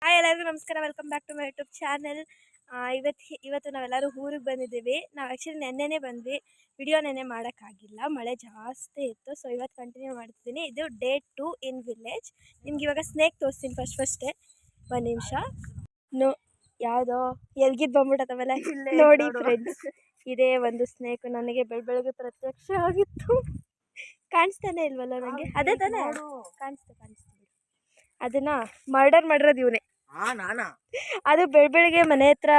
Hi ಎಲ್ಲರಿಗೂ ನಮಸ್ಕಾರ, welcome back to my YouTube channel. ಇವತ್ತು ನಾವೆಲ್ಲರೂ ಊರಿಗೆ ಬಂದಿದ್ದೀವಿ. ನಾವು ಆ್ಯಕ್ಚುಲಿ ನೆನ್ನೆನೇ ಬಂದ್ವಿ, ವಿಡಿಯೋ ನೆನ್ನೆ ಮಾಡೋಕ್ಕಾಗಿಲ್ಲ, ಮಳೆ ಜಾಸ್ತಿ ಇತ್ತು. ಸೊ ಇವತ್ತು ಕಂಟಿನ್ಯೂ ಮಾಡ್ತೀನಿ. ಇದು ಡೇ 2 ಇನ್ ವಿಲೇಜ್. ನಿಮ್ಗೆ ಇವಾಗ ಸ್ನೇಕ್ ತೋರಿಸ್ತೀನಿ ಫಸ್ಟೇ. ಒಂದು ನಿಮಿಷ. ಯಾವುದೋ ಎಲ್ಗಿದ್ದು ಬಂದ್ಬಿಟ್ಟತ್ತವೆಲ್ಲ ನೋಡಿ ಫ್ರೆಂಡ್ಸ್. ಇದೇ ಒಂದು ಸ್ನೇಕ್ ನನಗೆ ಬೆಳಗ್ಗೆ ಪ್ರತ್ಯಕ್ಷ ಆಗಿತ್ತು. ಕಾಣಿಸ್ತಾನೆ ಇಲ್ವಲ್ಲ ನನಗೆ? ಅದೇ ತಾನೇ ಕಾಣಿಸ್ತು. ಅದನ್ನ ಮರ್ಡರ್ ಮಾಡಿರೋದು ಇವನೇ. ಅದು ಬೆಳಗ್ಗೆ ಮನೆ ಹತ್ರ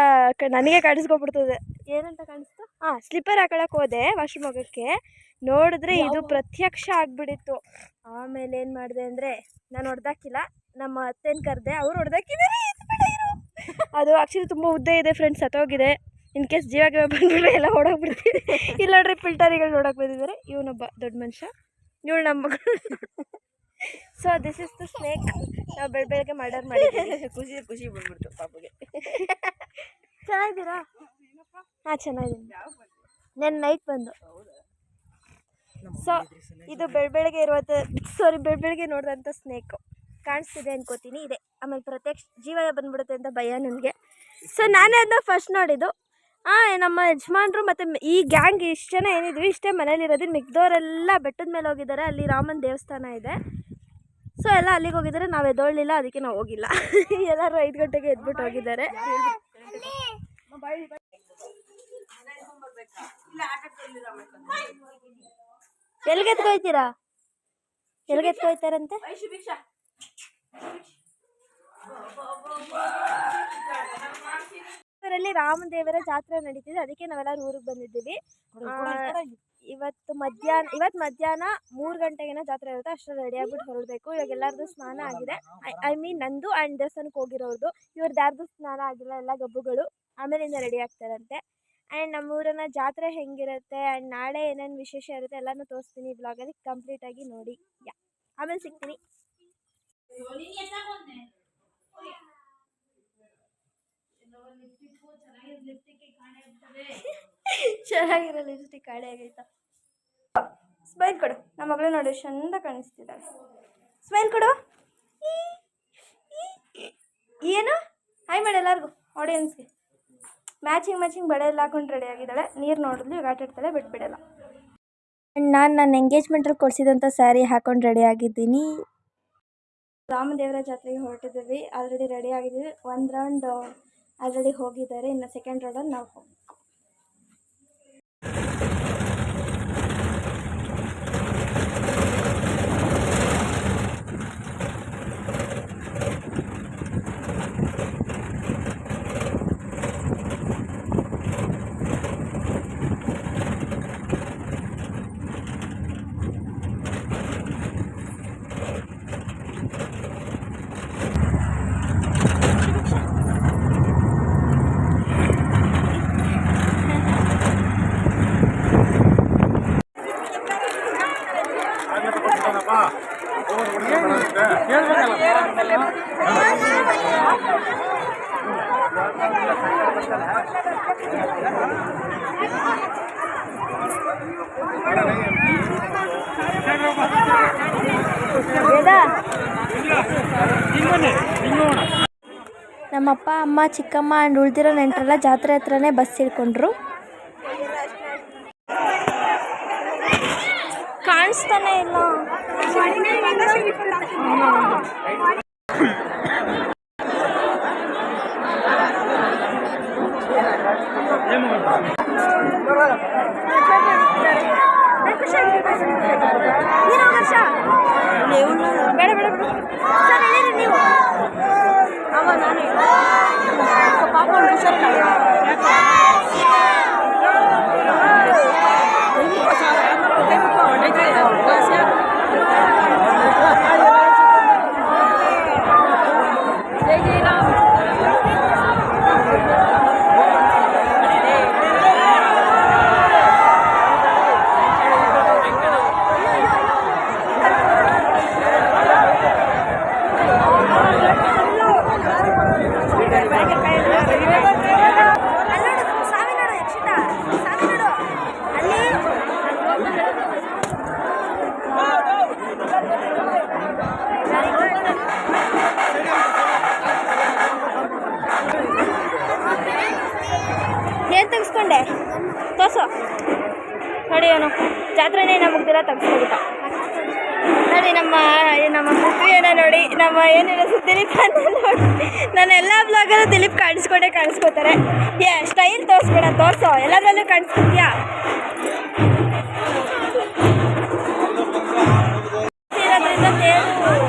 ನನಗೆ ಕಾಣಿಸ್ಕೊಬಿಡ್ತದೆ. ಏನಂತ ಕಾಣಿಸ್ತು? ಸ್ಲಿಪ್ಪರ್ ಹಾಕೊಳಕ್ಕೆ ಹೋದೆ ವಾಶ್ರೂಮ್ ಹೋಗೋಕ್ಕೆ, ನೋಡಿದ್ರೆ ಇದು ಪ್ರತ್ಯಕ್ಷ ಆಗಿಬಿಟ್ಟಿತ್ತು. ಆಮೇಲೆ ಏನು ಮಾಡಿದೆ ಅಂದರೆ, ನಾನು ಹೊಡೆದಾಕಿಲ್ಲ, ನಮ್ಮ ಅತ್ತೆನ ಕರೆದೆ, ಅವ್ರು ಹೊಡೆದಾಕಿದ್ದಾರೆ. ಅದು ಆ್ಯಕ್ಚುಲಿ ತುಂಬ ಉದ್ದ ಇದೆ ಫ್ರೆಂಡ್ಸ್, ಸತ್ತೋಗಿದೆ. ಇನ್ ಕೇಸ್ ಜೀವಾಗ ಬಂದ್ಬಿಟ್ರೆ ಎಲ್ಲ ಓಡೋಗ್ಬಿಡ್ತೀವಿ. ಇಲ್ಲ ನೋಡ್ರಿ, ಫಿಲ್ಟರಿಗಳು ನೋಡೋಕೆ ಬಂದಿದ್ದಾರೆ. ಇವನೊಬ್ಬ ದೊಡ್ಡ ಮನುಷ್ಯ, ಇವಳು ನಮ್ಮ ಮಗಳು. So this is the snake. ನಾವು ಬೆಳಗ್ಗೆ ಮರ್ಡರ್ ಮಾಡಿದ್ದೀವಿ. ಖುಷಿ ಬಂದ್ಬಿಡ್ತು ಪಾಪಗೆ. ಚೆನ್ನಾಗಿದ್ದೀರಾ? ಚೆನ್ನಾಗಿದ್ದೀನಿ. ನಾನು ನೈಟ್ ಬಂದು. ಸೊ ಇದು ಬೆಳಗ್ಗೆ ಬೆಳಗ್ಗೆ ನೋಡಿದಂಥ ಸ್ನೇಕು ಕಾಣಿಸ್ತಿದೆ ಅನ್ಕೋತೀನಿ. ಇದೆ. ಆಮೇಲೆ ಪ್ರತ್ಯಕ್ಷ ಜೀವ ಬಂದ್ಬಿಡುತ್ತೆ ಅಂತ ಭಯ ನನಗೆ. ಸೊ ನಾನೇ ಅದನ್ನ ಫಸ್ಟ್ ನೋಡಿದ್ದು. ನಮ್ಮ ಯಜಮಾನ್ರು ಮತ್ತು ಈ ಗ್ಯಾಂಗ್ ಇಷ್ಟು ಜನ ಏನಿದ್ವಿ ಇಷ್ಟೇ ಮನೇಲಿರೋದು. ಮಿಕ್ದವರೆಲ್ಲ ಬೆಟ್ಟದ ಮೇಲೆ ಹೋಗಿದ್ದಾರೆ. ಅಲ್ಲಿ ರಾಮನ ದೇವಸ್ಥಾನ ಇದೆ. ಸೊ ಎಲ್ಲ ಅಲ್ಲಿಗೆ ಹೋಗಿದ್ದಾರೆ. ನಾವು ಎದ್ದೊಳ್ಳಿಲ್ಲ, ಅದಕ್ಕೆ ನಾವು ಹೋಗಿಲ್ಲ. ಎಲ್ಲರೂ 5 ಗಂಟೆಗೆ ಎದ್ಬಿಟ್ಟು ಹೋಗಿದ್ದಾರೆ. ಎಲ್ಲಿಗೆ ಎತ್ಕೊಯ್ತೀರಾ? ಎಲ್ಲಿಗೆ ಎತ್ಕೊಯ್ತಾರಂತೆ? ಊರಲ್ಲಿ ರಾಮದೇವರ ಜಾತ್ರೆ ನಡೀತಿದೆ, ಅದಕ್ಕೆ ನಾವೆಲ್ಲರೂ ಊರಿಗೆ ಬಂದಿದ್ದೀವಿ. ಇವತ್ತು ಮಧ್ಯಾಹ್ನ 3 ಗಂಟೆಗೇನೋ ಜಾತ್ರೆ ಇರುತ್ತೆ. ಅಷ್ಟರಲ್ಲಿ ರೆಡಿ ಆಗ್ಬಿಟ್ಟು ಹೊರಡಬೇಕು. ಇವಾಗ ಎಲ್ಲರದು ಸ್ನಾನ ಆಗಿದೆ. ಐ ಮೀನ್ ನಂದು ಆ್ಯಂಡ್ ದೇವಸ್ಥಾನಕ್ಕೆ ಹೋಗಿರೋದು. ಇವ್ರದ್ದು ಯಾರ್ದು ಸ್ನಾನ ಆಗಿಲ್ಲ, ಎಲ್ಲ ಗಬ್ಬುಗಳು. ಆಮೇಲಿಂದ ರೆಡಿ ಆಗ್ತಾರಂತೆ. ಆ್ಯಂಡ್ ನಮ್ಮೂರನ್ನ ಜಾತ್ರೆ ಹೆಂಗಿರುತ್ತೆ ಆ್ಯಂಡ್ ನಾಳೆ ಏನೇನು ವಿಶೇಷ ಇರುತ್ತೆ ಎಲ್ಲನೂ ತೋರಿಸ್ತೀನಿ ಬ್ಲಾಗಲ್ಲಿ. ಕಂಪ್ಲೀಟಾಗಿ ನೋಡಿ. ಆಮೇಲೆ ಸಿಗ್ತೀನಿ. ಚೆನ್ನಾಗಿರೋ ಲಿಪ್ಸ್ಟಿಕ್ ಕಾಣೆ ಆಗೈತಾ? ಸ್ಮೈಲ್ ಕೊಡು. ನಮ್ಮ ಮಗಳು ನೋಡಿ ಚಂದ ಕಾಣಿಸ್ತಿದ್ದಾಳೆ. ಸ್ಮೈಲ್ ಕೊಡು. ಏನು ಹಾಯ್ ಮಾಡಿ ಎಲ್ಲರಿಗೂ, ಆಡಿಯನ್ಸ್ಗೆ. ಮ್ಯಾಚಿಂಗ್ ಬಳೆ ಎಲ್ಲ ಹಾಕೊಂಡು ರೆಡಿ ಆಗಿದ್ದಾಳೆ. ನೀರು ನೋಡಿದ್ಲು, ಇವಾಗ ಆಟ ಆಡ್ತಾಳೆ, ಬಿಟ್ಬಿಡಲ್ಲ. ನಾನು ನನ್ನ ಎಂಗೇಜ್ಮೆಂಟಲ್ಲಿ ಕೊಡಿಸಿದಂಥ ಸ್ಯಾರಿ ಹಾಕೊಂಡು ರೆಡಿ ಆಗಿದ್ದೀನಿ. ರಾಮದೇವರ ಜಾತ್ರೆಗೆ ಹೊರಟಿದ್ದೀವಿ. ಆಲ್ರೆಡಿ ರೆಡಿ ಆಗಿದ್ದೀವಿ. 1 ರೌಂಡ್ ಆಲ್ರೆಡಿ ಹೋಗಿದ್ದಾರೆ. ಇನ್ನು ಸೆಕೆಂಡ್ ರೌಂಡಲ್ಲಿ ನಾವು ಹೋಗ್ತೀವಿ. ನಮ್ಮಪ್ಪ ಅಮ್ಮ ಚಿಕ್ಕಮ್ಮ ಆ್ಯಂಡ್ ಉಳಿದಿರೋ ನೆಂಟರೆಲ್ಲ ಜಾತ್ರೆ ಹತ್ರನೇ ಬಸ್ ಹಿಡ್ಕೊಂಡ್ರು. ಕಾಣಿಸ್ತಾನೆ ಇಲ್ಲ. ಬೇಡ ನೀವು ಅವ ನಾನು ಪಾಪ ತಗೊಂಡೆ ತೋರ್ಸು ನೋಡಿ. ಅವನು ಜಾತ್ರೆನೇ ಮುಗ್ದಿರ ತೆಗ್ಸ್ಕೊಬಿಟ್ಟ ನೋಡಿ. ನಮ್ಮ ಪುತ್ರಿಯನ್ನ ನೋಡಿ, ನಮ್ಮ ಏನಿಲ್ಲ ದಿಲೀಪ್ ಅಂತ ನೋಡಿ. ನಾನು ಎಲ್ಲ ಬ್ಲಾಗಲ್ಲೂ ದಿಲೀಪ್ ಕಾಣಿಸ್ಕೋತಾರೆ. ಸ್ಟೈಲ್ ತೋರಿಸ್ಬೇಡ, ತೋರಿಸೋ, ಎಲ್ಲದರಲ್ಲೂ ಕಾಣಿಸ್ಕೊತೀಯಾ. ಇರೋದ್ರಿಂದ ತೇರು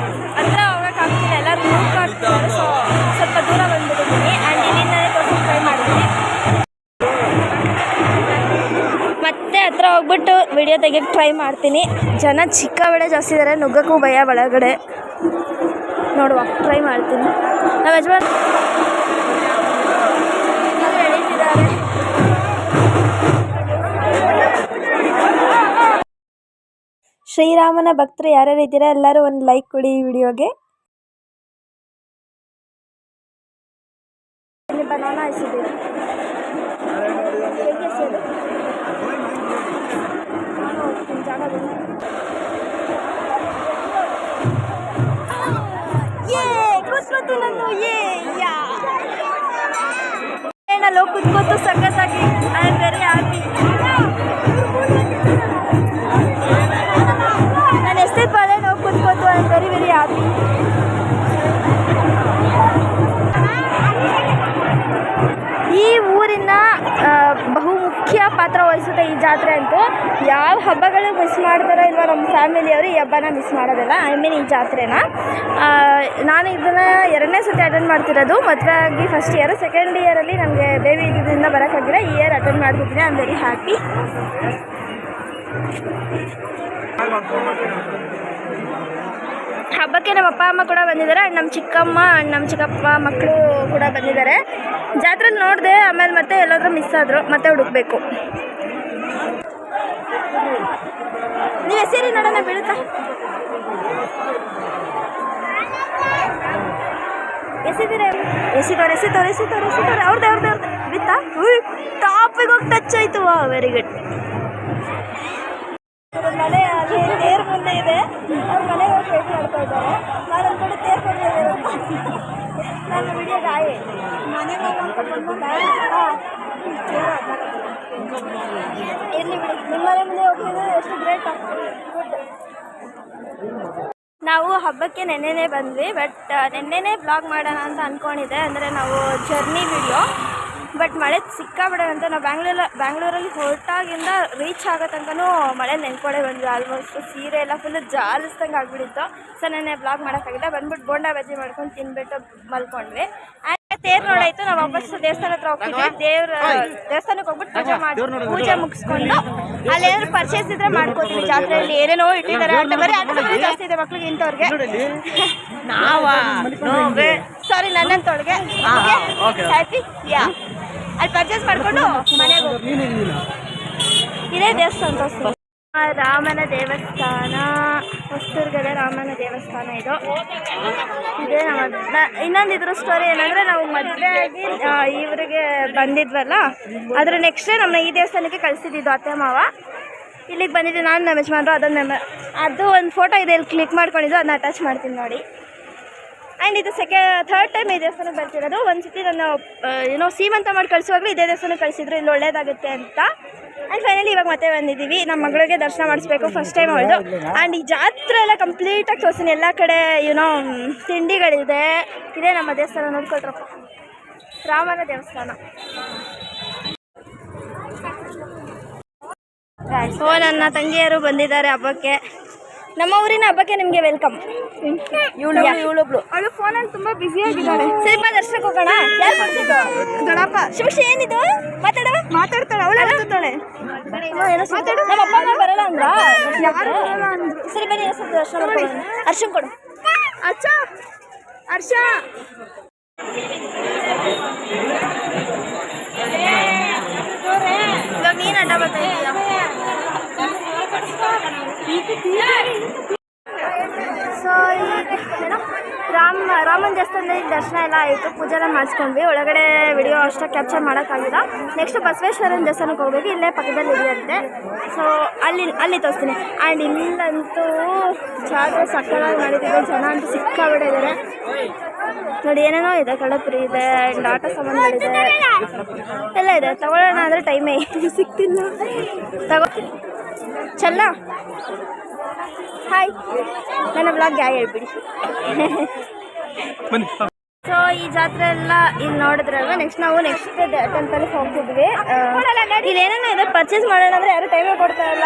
ಹತ್ರ ಹೋಗೋಕ್ಕಾಗ್ತಿಲ್ಲ, ಎಲ್ಲರೂ ನೋಡ್ಕೊಳ್ತಿದ್ದಾರೆ. ಸೊ ಸ್ವಲ್ಪ ದೂರ ಬಂದ್ಬಿಟ್ಟಿದ್ದೀನಿ. ಆ್ಯಂಡ್ ಇಲ್ಲಿಂದಲೇ ತೋರ್ಸೋಕ್ಕೆ ಟ್ರೈ ಮಾಡಿದ್ದೀನಿ. ಮತ್ತೆ ಹತ್ರ ಹೋಗ್ಬಿಟ್ಟು ವಿಡಿಯೋ ತೆಗಿಯೋಕ್ಕೆ ಟ್ರೈ ಮಾಡ್ತೀನಿ. ಜನ ಚಿಕ್ಕಬಳೆ ಜಾಸ್ತಿ ಇದ್ದಾರೆ, ನುಗ್ಗಕ್ಕೂ ಭಯ ಒಳಗಡೆ. ನೋಡುವ, ಟ್ರೈ ಮಾಡ್ತೀನಿ. ನಮ್ಮ ಯಜಮಾನ್ ಎಳೀತಿದ್ದಾರೆ. ಶ್ರೀರಾಮನ ಭಕ್ತರು ಯಾರ್ಯಾರು ಇದ್ದೀರಾ ಎಲ್ಲರೂ ಒಂದು ಲೈಕ್ ಕೊಡಿ ಈ ವಿಡಿಯೋಗೆ. ಬನಾನಾ ಇಸಿದ್ದೀವಿ. ನಾನು ಕುತ್ಕೋತು ಸಖತ್ತಾಗಿ. I am very happy. ನಾನು ಎಷ್ಟೇ ಬಾಳೆ ನಾವು ಕುತ್ಕೋತು. I am very very happy. ಈ ಊರಿನ ಬಹುಮುಖ್ಯ ಪಾತ್ರ ವಹಿಸುತ್ತೆ ಈ ಜಾತ್ರೆ ಅಂತೂ. ಯಾವ ಹಬ್ಬಗಳು ಮಿಸ್ ಮಾಡ್ತಾರೋ ಇಲ್ವೋ ನಮ್ಮ ಫ್ಯಾಮಿಲಿಯವರು ಈ ಹಬ್ಬನ ಮಿಸ್ ಮಾಡೋದಿಲ್ಲ. ಐ ಮೀನ್ ಈ ಜಾತ್ರೆನ. ನಾನು ಇದನ್ನು 2ನೇ ಸತಿ ಅಟೆಂಡ್ ಮಾಡ್ತಿರೋದು. ಮದುವೆ ಆಗಿ ಫಸ್ಟ್ ಇಯರು, ಸೆಕೆಂಡ್ ಇಯರಲ್ಲಿ ನನಗೆ ಬೇಬಿ ಇದರಿಂದ ಬರೋಕ್ಕಾಗಿಲ್ಲ. ಈ ಇಯರ್ ಅಟೆಂಡ್ ಮಾಡ್ತಿದ್ದೀನಿ. I am very happy. ಹಬ್ಬಕ್ಕೆ ನಮ್ಮ ಅಪ್ಪ ಅಮ್ಮ ಕೂಡ ಬಂದಿದ್ದಾರೆ. ನಮ್ಮ ಚಿಕ್ಕಮ್ಮ ನಮ್ಮ ಚಿಕ್ಕಪ್ಪ ಮಕ್ಕಳು ಕೂಡ ಬಂದಿದ್ದಾರೆ. ಜಾತ್ರೆಲಿ ನೋಡಿದೆ, ಆಮೇಲೆ ಮತ್ತೆ ಎಲ್ಲಾದ್ರೂ ಮಿಸ್ ಆದರು, ಮತ್ತೆ ಹುಡುಕ್ಬೇಕು. ನೀವು ಹೆಸರಿ ನೋಡೋಣ, ಬೀಳುತ್ತಾ ಎಸಿದವ್ರೆ ಅವ್ರದ್ದು ಬಿತ್ತಾ. ಟಾಪಿಗೆ ಹೋಗಿ ಟಚ್ ಆಯಿತು. Very good. ಮನೆ ಅಲ್ಲಿ ತೇರು ಮುಂದೆ ಇದೆ. ಅವ್ರ ಮನೆಗೆ ಹೋಗಿ ವೇಟ್ ಮಾಡ್ತಾ ಇದ್ದಾರೆ. ನಾನು ಒಂದು ಕಡೆ ತೇರು ಕೊಡ್ತಿದ್ದೇನೆ. ನಾನು ವಿಡಿಯೋದ ಆಯೆ ಮನೆಗೆ ಹೋಗುವಂತ ಇರಲಿ ಬಿಡಿ. ನಿಮ್ಮ ಮನೆ ಮುಂದೆ ಹೋಗ್ತಿದ್ರೆ ಎಷ್ಟು ಗ್ರೇಟ್. ಗುಡ್. ನಾವು ಹಬ್ಬಕ್ಕೆ ನೆನ್ನೆನೇ ಬಂದ್ವಿ. ಬಟ್ ನೆನ್ನೆನೇ ಬ್ಲಾಗ್ ಮಾಡೋಣ ಅಂತ ಅಂದ್ಕೊಂಡಿದ್ದೆ, ಅಂದರೆ ನಾವು ಜರ್ನಿ ವಿಡಿಯೋ. ಬಟ್ ಮಳೆ ಸಿಕ್ಕಾಬಿಡೋಣ ಅಂತ ನಾವು ಬ್ಯಾಂಗ್ಳೂರಲ್ಲಿ ಹೊರಟಾಗಿಂದ ರೀಚ್ ಆಗೋ ತನಕನೂ ಮಳೆ ನೆನ್ಕೊಂಡೇ ಬಂದ್ವಿ. ಆಲ್ಮೋಸ್ಟ್ ಸೀರೆ ಎಲ್ಲ ಫುಲ್ಲು ಜಾಲಿಸ್ದಂಗೆ ಆಗಿಬಿಟ್ಟಿತ್ತು. ಸೊ ನೆನ್ನೆ ಬ್ಲಾಗ್ ಮಾಡೋಕ್ಕಾಗಿಲ್ಲ. ಬಂದ್ಬಿಟ್ಟು ಬೋಂಡಾ ಬಜ್ಜಿ ಮಾಡ್ಕೊಂಡು ತಿನ್ಬಿಟ್ಟು ಮಲ್ಕೊಂಡ್ವಿ. ತೇರು ನೋಡಾಯಿತು. ನಾವು ವಾಪಸ್ ದೇವಸ್ಥಾನ ಹತ್ರ ಹೋಗ್ತಿದ್ವಿ. ದೇವಸ್ಥಾನಕ್ಕೆ ಹೋಗ್ಬಿಟ್ಟು ಪೂಜೆ ಮುಗಿಸ್ಕೊಂಡು ಅಲ್ಲೇನಾದ್ರು ಪರ್ಚೇಸ್ ಇದ್ರೆ ಮಾಡ್ಕೋತೀವಿ. ಜಾತ್ರೆಯಲ್ಲಿ ಏನೇನೋ ಇಟ್ಟಿದ್ದಾರೆ. ಆಟ ಜಾಸ್ತಿ ಇದೆ ಮಕ್ಳಿಗೆ, ಇಂಥವ್ರಿಗೆ. ಸಾರಿ, ನನ್ನಂತೊಳಗೆ ಹ್ಯಾಪಿ. ಯಾ, ಅಲ್ಲಿ ಪರ್ಚೇಸ್ ಮಾಡಿಕೊಂಡು ಮನೆಗೆ ಹೋಗಿ ಇದೇ ದೇವಸ್ಥಾನ ತೋರಿಸ್ತೀನಿ. ರಾಮನ ದೇವಸ್ಥಾನ, ಹೊಸದುರ್ಗದ ರಾಮನ ದೇವಸ್ಥಾನ ಇದು. ಇದೇ ಇನ್ನೊಂದು ಇದ್ರ ಸ್ಟೋರಿ ಏನಂದರೆ, ನಾವು ಮದುವೆ ಆಗಿ ಇವರಿಗೆ ಬಂದಿದ್ವಲ್ಲ, ಅದ್ರ ನೆಕ್ಸ್ಟೇ ನಮ್ಮನ್ನ ಈ ದೇವಸ್ಥಾನಕ್ಕೆ ಕಳಿಸಿದ್ದು ಅತ್ತೆ ಮಾವ. ಇಲ್ಲಿಗೆ ಬಂದಿದ್ದು ನಾನು, ನಮ್ಮ ಯಜಮಾನ್ರು. ಅದು ಒಂದು ಫೋಟೋ ಇದೆ, ಇಲ್ಲಿ ಕ್ಲಿಕ್ ಮಾಡ್ಕೊಂಡಿದ್ದು, ಅದನ್ನ ಅಟ್ಯಾಚ್ ಮಾಡ್ತೀನಿ ನೋಡಿ. ಆ್ಯಂಡ್ ಇದು ಥರ್ಡ್ ಟೈಮ್ ಈ ದೇವಸ್ಥಾನಕ್ಕೆ ಬರ್ತಿರೋದು. ಒಂದು ಸತಿ ನಾನು ಸೀಮಂತ ಮಾಡಿ ಕಳಿಸುವಾಗಲೂ ಇದೇ ದೇವಸ್ಥಾನಕ್ಕೆ ಕಳಿಸಿದ್ರು, ಇಲ್ಲಿ ಒಳ್ಳೇದಾಗುತ್ತೆ ಅಂತ. ಆ್ಯಂಡ್ ಫೈನಲಿ ಇವಾಗ ಮತ್ತೆ ಬಂದಿದ್ದೀವಿ. ನಮ್ಮ ಮಗಳಿಗೆ ದರ್ಶನ ಮಾಡಿಸ್ಬೇಕು, ಫಸ್ಟ್ ಟೈಮ್ ಅವಳದು. ಆ್ಯಂಡ್ ಈ ಜಾತ್ರೆ ಎಲ್ಲ ಕಂಪ್ಲೀಟಾಗಿ ತೋರಿಸ್ತೀನಿ. ಎಲ್ಲ ಕಡೆ ತಿಂಡಿಗಳಿದೆ. ಇದೇ ನಮ್ಮ ದೇವಸ್ಥಾನ, ನೋಡ್ಕೊಳ್ರಪ್ಪ, ರಾಮನ ದೇವಸ್ಥಾನ. ನನ್ನ ತಂಗಿಯರು ಬಂದಿದ್ದಾರೆ ಹಬ್ಬಕ್ಕೆ. ನಮ್ಮ ಊರಿನ ಹಬ್ಬಕ್ಕೆ ನಿಮಗೆ ವೆಲ್ಕಮ್. ಇವಳೊಬ್ಳು ಅವಳು ಫೋನಲ್ಲಿ ತುಂಬ ಬ್ಯುಸಿ ಆಗಿದ್ದಾಳೆ. ಸರಿಪಾ, ದರ್ಶನಕ್ಕೆ ಹೋಗೋಣ. ಯಾರು ಬರ್ತಿದ್ದು? ದೊಡ್ಡಪ್ಪ. ಶಿವಶ್ರೀ ಏನಿದು? ಮಾತಾಡ್ತಾಳೆ ಅವಳು. ಅಳ್ತಾಳೆ. ನಮ್ಮ ಅಪ್ಪ ಅಮ್ಮ ಬರಲ್ಲ ಅಂದ್ರ? ಯಾರು ಬರಲ್ಲ ಅಂದ್ರು. ಸರಿ ಬನ್ನಿ, ದರ್ಶನ ಮಾಡ್ಕೊಳ್ಳೋಣ. ಅರ್ಶನ್ ಕೊಡು. ಹರ್ಷ ಇವಾಗ ನೀನು ಅಡ್ಡ ಬರ್ತಾ ಇದೀಯಾ? ಸೊ ಏನೋ ರಾಮನ ದೇವಸ್ಥಾನದಲ್ಲಿ ದರ್ಶನ ಎಲ್ಲ ಆಯಿತು, ಪೂಜೆ ಎಲ್ಲ ಮಾಡಿಸ್ಕೊಂಡ್ವಿ. ಒಳಗಡೆ ವಿಡಿಯೋ ಅಷ್ಟಾಗಿ ಕ್ಯಾಪ್ಚರ್ ಮಾಡೋಕ್ಕಾಗಿಲ್ಲ. ನೆಕ್ಸ್ಟ್ ಬಸವೇಶ್ವರನ ದೇವಸ್ಥಾನಕ್ಕೆ ಹೋಗ್ಬೇಕು, ಇಲ್ಲೇ ಪಕ್ಕದಲ್ಲಿ ಇದೆಯಂತೆ. ಸೊ ಅಲ್ಲಿ ತೋರಿಸ್ತೀನಿ. ಆ್ಯಂಡ್ ಇಲ್ಲಂತೂ ಜಾತ್ರೆ ಸಕ್ಕತ್ತಾಗಿ ಮಾಡಿದ್ದೀವಿ. ಜನ ಅಂತೂ ಸಿಕ್ಕಾಬಿಟ್ಟಿದ್ದಾರೆ. ನೋಡಿ ಏನೇನೋ ಇದೆ, ಕಳಪುರಿ ಇದೆ ಆ್ಯಂಡ್ ಆಟ ಸಾಮಾನುಗಳಿದೆ ಎಲ್ಲ ಇದೆ. ತಗೊಳ್ಳೋಣ ಅಂದರೆ ಟೈಮೇ ಸಿಗ್ತಿಲ್ಲ. ತಗೋತೀನಿ ಚಲ್ಲ. ಹಾಯ್, ನನ್ನ ಬ್ಲಾಗ್ಗೆ ಹಾಯ್ ಹೇಳ್ಬಿಡಿ. ಸೊ ಈ ಜಾತ್ರೆ ಎಲ್ಲ ಇಲ್ಲಿ ನೋಡಿದ್ರಲ್ವ. ನೆಕ್ಸ್ಟ್ ಟೆಂಪಲ್ಗೆ ಹೋಗ್ತಿದ್ವಿ. ಇಲ್ಲಿ ಏನೇನೋ ಇದೆ, ಪರ್ಚೇಸ್ ಮಾಡೋಣ ಅಂದರೆ ಯಾರು ಟೈಮೇ ಕೊಡ್ತಾ ಇಲ್ಲ.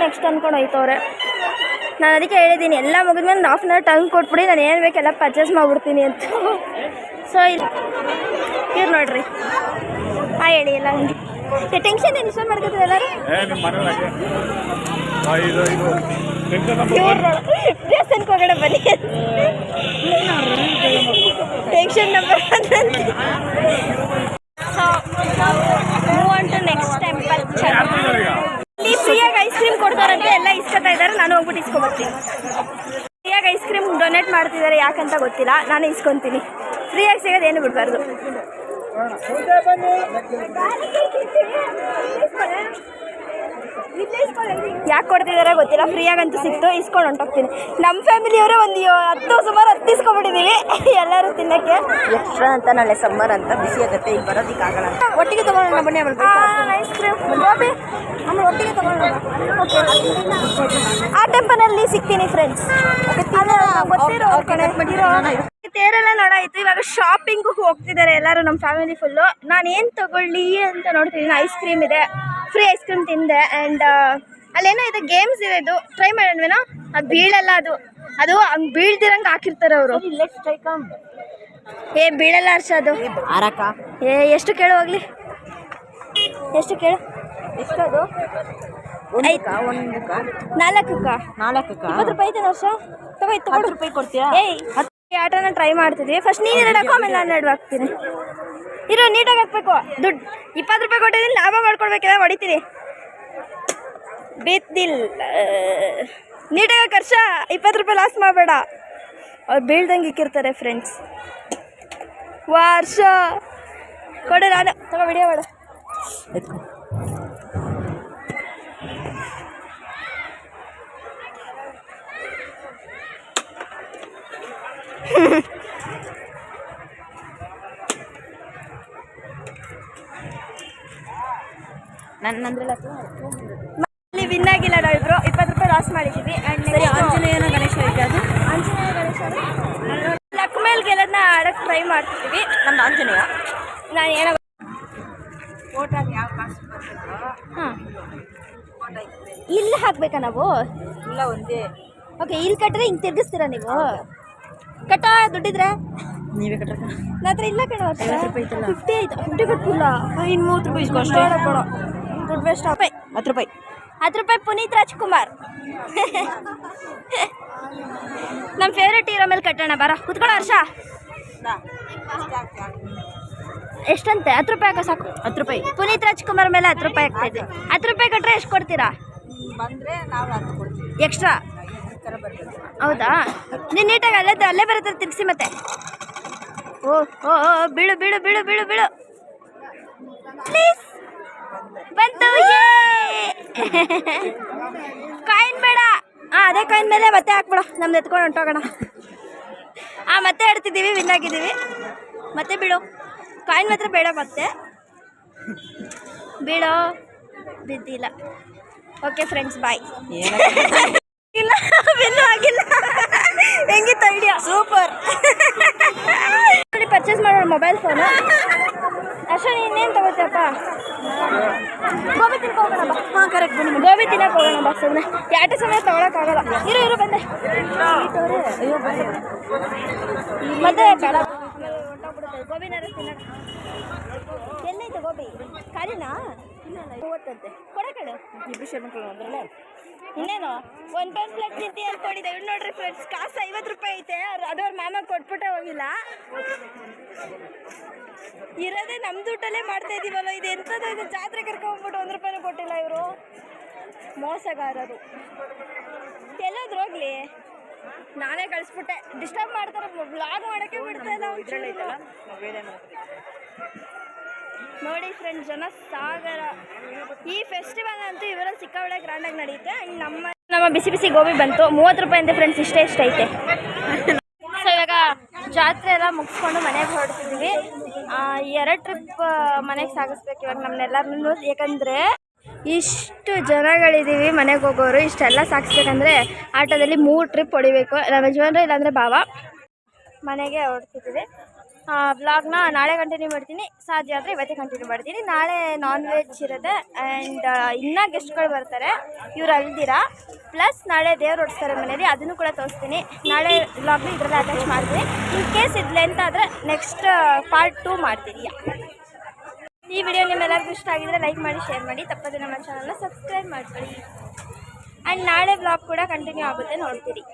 ನೆಕ್ಸ್ಟ್ ಅಂದ್ಕೊಂಡು ಹೋಯ್ತವ್ರೆ. ನಾನು ಅದಕ್ಕೆ ಹೇಳಿದ್ದೀನಿ, ಎಲ್ಲ ಮುಗಿದ್ಮೇಲೆ ಒಂದು ಹಾಫ್ ಆನ್ ಅವರ್ ಟೈಮ್ ಕೊಟ್ಬಿಡಿ, ನಾನು ಏನು ಬೇಕೆಲ್ಲ ಪರ್ಚೇಸ್ ಮಾಡಿಬಿಡ್ತೀನಿ ಅಂತ. ಸೊ ಇವ್ರು ನೋಡ್ರಿ, ಹಾಯ್ ಹೇಳಿ ಎಲ್ಲ. ನಿಮಗೆ ಟೆನ್ಷನ್ ಏನು ಇಷ್ಟ ಮಾಡ್ಕೊತೀವಿ ಎಲ್ಲರೂ. ದೇವಸ್ಥಾನಕ್ಕೆ ಹೋಗೋಣ ಬನ್ನಿ. Tension number. So move on to next temple. ಇಲ್ಲಿ ಫ್ರೀಯಾಗಿ ಐಸ್ ಕ್ರೀಮ್ ಕೊಡ್ತಾರಂತೆ, ಎಲ್ಲ ಇಸ್ಕೊತಾ ಇದ್ದಾರೆ. ನಾನು ಹೋಗ್ಬಿಟ್ಟು ಇಸ್ಕೊಬರ್ತೀನಿ. ಫ್ರೀಯಾಗಿ ಐಸ್ ಕ್ರೀಮ್ ಡೊನೇಟ್ ಮಾಡ್ತಿದ್ದಾರೆ, ಯಾಕಂತ ಗೊತ್ತಿಲ್ಲ. ನಾನು ಇಸ್ಕೊತೀನಿ. ಫ್ರೀಯಾಗಿ ಸಿಗೋದು ಏನು ಬಿಡಬಾರ್ದು. ಯಾಕೆ ಕೊಡ್ತಿದಾರ ಗೊತ್ತಿಲ್ಲ, ಫ್ರೀಯಾಗಂತೂ ಸಿಕ್ತು, ಇಸ್ಕೊಂಡು ಹೊಂಟೋಗ್ತೀನಿ. ನಮ್ಮ ಫ್ಯಾಮಿಲಿಯವರು ಸುಮಾರು 10 ಇಸ್ಕೊಂಡ್ಬಿಟ್ಟಿದ್ದೀವಿ ಎಲ್ಲರೂ ತಿನ್ನೋಕ್ಕೆ. ಎಕ್ಸ್ಟ್ರಾ ಅಂತ ನಾಳೆ ಸಮ್ಮರ್ ಅಂತ ಬಿಸಿ ಆಗುತ್ತೆ, ಈಗ ಬರೋದಕ್ಕಾಗಲ್ಲ. ಒಟ್ಟಿಗೆ ತೊಗೊಳ್ಳೋಣ ಬನ್ನಿ. ಐಸ್ ಕ್ರೀಮ್ ಗೋಬಿ ಆಮೇಲೆ ಒಟ್ಟಿಗೆ ತೊಗೊಳ್ಳೋಣ. ಓಕೆ, ಆ ಟೆಂಪಲಲ್ಲಿ ಸಿಗ್ತೀನಿ ಫ್ರೆಂಡ್ಸ್. ಗೊತ್ತಿರೋ ತೇರೆಲ್ಲ ನೋಡಾಯಿತು. ಇವಾಗ ಶಾಪಿಂಗು ಹೋಗ್ತಿದ್ದಾರೆ ಎಲ್ಲರೂ, ನಮ್ಮ ಫ್ಯಾಮಿಲಿ ಫುಲ್ಲು. ನಾನು ಏನು ತೊಗೊಳ್ಳಿ ಅಂತ ನೋಡ್ತಿದ್ದೀನಿ. ಐಸ್ ಕ್ರೀಮ್ ಇದೆ, ಫ್ರೀ ಐಸ್ ಕ್ರೀಮ್ ತಿಂದೆ. ಆ್ಯಂಡ್ ಅಲ್ಲೇನೋ ಇದೆ, ಗೇಮ್ಸ್ ಇದೆ. ಇದು ಟ್ರೈ ಮಾಡೋಣವೇನೋ. ಅದು ಬೀಳಲ್ಲ, ಅದು ಹಂಗೆ ಬೀಳ್ದಿರಂಗೆ ಹಾಕಿರ್ತಾರೆ ಅವರು. ಬೀಳಲ್ಲ ಹರ್ಷ ಅದು. ಎಷ್ಟು ಕೇಳು ಹೋಗ್ಲಿ, ಎಷ್ಟು ಕೇಳು. ಎಷ್ಟದು? 4ಕ್ಕ 20 ರೂಪಾಯಿ ಐತೆ ಹರ್ಷ. ತಗೋ, 10 ರೂಪಾಯಿ ಕೊಡ್ತೀಯಾ? ಆಟನ ಟ್ರೈ ಮಾಡ್ತಿದ್ವಿ. ಫಸ್ಟ್ ನೀನು 2 ಹಾಕೋ, ಆಮೇಲೆ ನಾನು 2 ಹಾಕ್ತೀನಿ. ಇರೋ, ನೀಟಾಗಿ ಹಾಕ್ಬೇಕು. ದುಡ್ಡು 20 ರೂಪಾಯಿ ಕೊಟ್ಟಿದ್ದೀನಿ, ಲಾಭ ಮಾಡ್ಕೊಡ್ಬೇಕಿಲ್ಲ, ಹೊಡಿತೀನಿ. ಬಿದ್ದಿಲ್ಲ, ನೀಟಾಗಿ ಖರ್ಚ. 20 ರೂಪಾಯಿ ಲಾಸ್ ಮಾಡಬೇಡ, ಅವ್ರು ಬೀಳ್ದಂಗೆ ಇಕ್ಕಿರ್ತಾರೆ ಫ್ರೆಂಡ್ಸ್. ವರ್ಷ ಕೊಡು, ನಾನು ತಗೋ, ವಿಡಿಯೋ ಮಾಡು. ಅಲ್ಲಿ ವಿನ್ ಆಗಿಲ್ಲ ನಾವಿಬ್ರು. 20 ರೂಪಾಯಿ ಲಾಸ್ ಮಾಡಿದ್ದೀವಿ. ಆ್ಯಂಡ್ ಆಂಜನೇಯನ ಗಣೇಶ ಇದೆ, ಅದು ಆಂಜನೇಯ ಗಣೇಶ ಲಕ್ ಮೇಲೆ ಗೆಲ್ಲೋದನ್ನ ಆಡೋಕ್ಕೆ ಟ್ರೈ ಮಾಡ್ತಿದ್ದೀವಿ. ನಮ್ದು ಆಂಜನೇಯ. ನಾನು ಏನೋ ಹಾಂ, ಇಲ್ಲಿ ಹಾಕ್ಬೇಕಾ ನಾವು? ಇಲ್ಲ, ಒಂದೇ. ಓಕೆ, ಇಲ್ಲಿ ಕಟ್ಟರೆ ಹಿಂಗೆ ತಿರ್ಗಿಸ್ತೀರಾ ನೀವು? ಕಟ್ಟ ದುಡ್ಡಿದ್ರೆ ನೀವೇ ಕಟ್ಟ. ನನ್ನ ಹತ್ರ ಇಲ್ಲ ಕಣ. 50 ಆಯ್ತು. 50 ಕಟ್ಟಿಲ್ಲ, ಇನ್ನು 30 ರೂಪಾಯಿ ಇಸ್ಕೊಂಡು ಕೊಡೋ. ದುಡ್ಡು ವೇಸ್ಟ್. 10 ರೂಪಾಯಿ. 10 ರೂಪಾಯಿ ಪುನೀತ್ ರಾಜ್ಕುಮಾರ್. ನಮ್ಮ ಫೇವ್ರೇಟ್ ಹೀರೋ ಮೇಲೆ ಕಟ್ಟೋಣ. ಬರ ಕುತ್ಕೊಳ್ಳೋ ಹರ್ಷ. ಎಷ್ಟಂತೆ? 10 ರೂಪಾಯಿ ಹಾಕೋ ಸಾಕು. 10 ರೂಪಾಯಿ. ಪುನೀತ್ ರಾಜ್ಕುಮಾರ್ ಮೇಲೆ 10 ರೂಪಾಯಿ ಆಗ್ತಾ ಇದೆ. 10 ರೂಪಾಯಿ ಕಟ್ಟರೆ ಎಷ್ಟು ಕೊಡ್ತೀರಾ? ಬಂದರೆ ನಾವು 10 ಕೊಡ್ತೀವಿ ಎಕ್ಸ್ಟ್ರಾ. ಹೌದಾ? ನೀನು ನೀಟಾಗಿ ಅಲ್ಲೇ ಬರುತ್ತೆ, ತಿರ್ಗಿಸಿ ಮತ್ತೆ. ಓ ಬೀಳು ಬೀಳು ಬೀಳು ಬೀಳು ಬೀಳು ಪ್ಲೀಸ್. ಬಂತು. ಕಾಯಿನ್ ಬೇಡ. ಅದೇ ಕಾಯಿನ್ ಮೇಲೆ ಮತ್ತೆ ಹಾಕ್ಬಿಡ, ನಮ್ದು ಎತ್ಕೊಂಡು ಹೊಂಟೋಗೋಣ. ಮತ್ತೆ ಆಡ್ತಿದ್ದೀವಿ, ವಿನ್ ಆಗಿದ್ದೀವಿ. ಮತ್ತೆ ಬೀಳು. ಕಾಯಿನ್ ಮಾತ್ರ ಬೇಡ. ಮತ್ತೆ ಬೀಳೋ. ಬಿದ್ದಿಲ್ಲ. ಓಕೆ ಫ್ರೆಂಡ್ಸ್, ಬಾಯ್. ಇಲ್ಲ, ವಿನ್ ಆಗಿಲ್ಲ. ಹೆಂಗಿತ್ತು ಐಡಿಯಾ? ಸೂಪರ್. ಪರ್ಚೇಸ್ ಮಾಡೋಣ ಮೊಬೈಲ್ ಫೋನು. ಅಷ್ಟೇ, ಇನ್ನೇನು ತಗೋತೀಯಪ್ಪ? ಗೋಬಿ ತಿನ್ನಕ್ಕೆ ಹೋಗೋಣ ಬಾ. ಹಾಂ, ಕರೆಕ್ಟ್. ಬನ್ನಿ, ಗೋಬಿ ತಿನ್ನಕ್ಕೆ ಹೋಗೋಣ ಬಾ. ಸುಮ್ಮನೆ ಯಾಟೆ ಸಮಯ ತೊಗೊಳಕ್ಕಾಗಲ್ಲ. ಇರು ಬಂದೆ. ಅಯ್ಯೋ ಬಂದೆ. ಮತ್ತೆ ಬೇಡ, ಹೊಂಟೋಗ್ಬಿಡುತ್ತೆ. ಗೋಬಿನಾರು ತಿನ್ನಕ್ಕೆ. ಎಲ್ಲೈತೆ ಗೋಬಿ? ಖಾಲಿನಾ? ಓದ್ತಂತೆ. ಕೊಡಕಳು ಇಬ್ಬರು ಶರ್ಮಕ್ಕಳು ಅದರಲ್ಲೇ. ಇನ್ನೇನು ಒಂದು ಪ್ಲೇಟ್ ತಿಂತಿ ಅಂದ್ಕೊಂಡಿದ್ದೆ. ಇವ್ರು ನೋಡ್ರಿ ಫ್ರೆಂಡ್ಸ್, ಕಾಸು 50 ರೂಪಾಯಿ ಐತೆ. ಅದು ಅವ್ರ ಮಾಮ ಕೊಟ್ಬಿಟ್ಟೆ ಹೋಗಿಲ್ಲ. ಇರೋದೇ ನಮ್ಮ ದುಡ್ಡಲ್ಲೇ ಮಾಡ್ತಾ ಇದೀವಲ್ಲ. ಇದು ಎಂಥದ್ದು? ಇದು ಜಾತ್ರೆ ಕರ್ಕೊಂಡ್ಬಿಟ್ಟು 1 ರೂಪಾಯಿನೂ ಕೊಟ್ಟಿಲ್ಲ ಇವರು. ಮೋಸಗಾರರು. ಎಲ್ಲೋದ್ರು ಹೋಗ್ಲಿ, ನಾನೇ ಕಳಿಸ್ಬಿಟ್ಟೆ. ಡಿಸ್ಟರ್ಬ್ ಮಾಡ್ತಾರೆ, ವ್ಲಾಗ್ ಮಾಡೋಕ್ಕೆ ಬಿಡ್ತಾ ಇಲ್ಲ. ನೋಡಿ ಫ್ರೆಂಡ್ಸ್, ಜನ ಸಾಗರ. ಈ ಫೆಸ್ಟಿವಲ್ ಅಂತೂ ಇವರಲ್ಲಿ ಸಿಕ್ಕಾಬಳೆ ಗ್ರ್ಯಾಂಡಾಗಿ ನಡೆಯುತ್ತೆ. ನಮ್ಮ ಬಿಸಿ ಬಿಸಿ ಗೋಬಿ ಬಂತು. 30 ರೂಪಾಯಿ ಅಂತೆ ಫ್ರೆಂಡ್ಸ್. ಇಷ್ಟೇ ಐತೆ. ಸೊ ಇವಾಗ ಜಾತ್ರೆ ಎಲ್ಲ ಮುಗಿಸ್ಕೊಂಡು ಮನೆಗೆ ಹೊರಡ್ತಿದ್ವಿ. 2 ಟ್ರಿಪ್ ಮನೆಗೆ ಸಾಗಿಸ್ಬೇಕು ಇವಾಗ ನಮ್ಮನ್ನೆಲ್ಲರನ್ನೂ. ಯಾಕಂದರೆ ಇಷ್ಟು ಜನಗಳಿದ್ದೀವಿ ಮನೆಗೆ ಹೋಗೋರು. ಇಷ್ಟೆಲ್ಲ ಸಾಗಿಸ್ಬೇಕಂದ್ರೆ ಆಟೋದಲ್ಲಿ 3 ಟ್ರಿಪ್ ಹೊಡಿಬೇಕು. ನಮ್ಮ ಯಜಮಾನ್ರು ಇಲ್ಲಾಂದರೆ ಭಾವ. ಮನೆಗೆ ಹೊರಡ್ತಿದ್ದೀವಿ. ವ್ಲಾಗ್ನ ನಾಳೆ ಕಂಟಿನ್ಯೂ ಮಾಡ್ತೀನಿ, ಸಾಧ್ಯ ಆದರೆ ಇವತ್ತೇ ಕಂಟಿನ್ಯೂ ಮಾಡ್ತೀನಿ. ನಾಳೆ ನಾನ್ ವೆಜ್ ಇರುತ್ತೆ ಆ್ಯಂಡ್ ಇನ್ನೂ ಗೆಸ್ಟ್ಗಳು ಬರ್ತಾರೆ, ಇವ್ರು ಅಲ್ದಿರಾ. ಪ್ಲಸ್ ನಾಳೆ ದೇವ್ರು ಹೊಡ್ಸ್ತಾರೆ ಮನೇಲಿ, ಅದನ್ನು ಕೂಡ ತೋರಿಸ್ತೀನಿ. ನಾಳೆ ವ್ಲಾಗ್ನ ಇದರಲ್ಲೇ ಅಟ್ಯಾಚ್ ಮಾಡ್ತೀನಿ. ಇನ್ ಕೇಸ್ ಇದು ಲೆಂತ್ ಆದರೆ ನೆಕ್ಸ್ಟ್ ಪಾರ್ಟ್ 2 ಮಾಡ್ತೀನಿ. ಈ ವಿಡಿಯೋ ನಿಮ್ಮೆಲ್ಲರಿಗೂ ಇಷ್ಟ ಆಗಿದ್ರೆ ಲೈಕ್ ಮಾಡಿ, ಶೇರ್ ಮಾಡಿ, ತಪ್ಪದೆ ನಮ್ಮ ಚಾನಲ್ನ ಸಬ್ಸ್ಕ್ರೈಬ್ ಮಾಡ್ಕೊಳ್ಳಿ. ಆ್ಯಂಡ್ ನಾಳೆ ವ್ಲಾಗ್ ಕೂಡ ಕಂಟಿನ್ಯೂ ಆಗುತ್ತೆ, ನೋಡ್ತೀರಿ.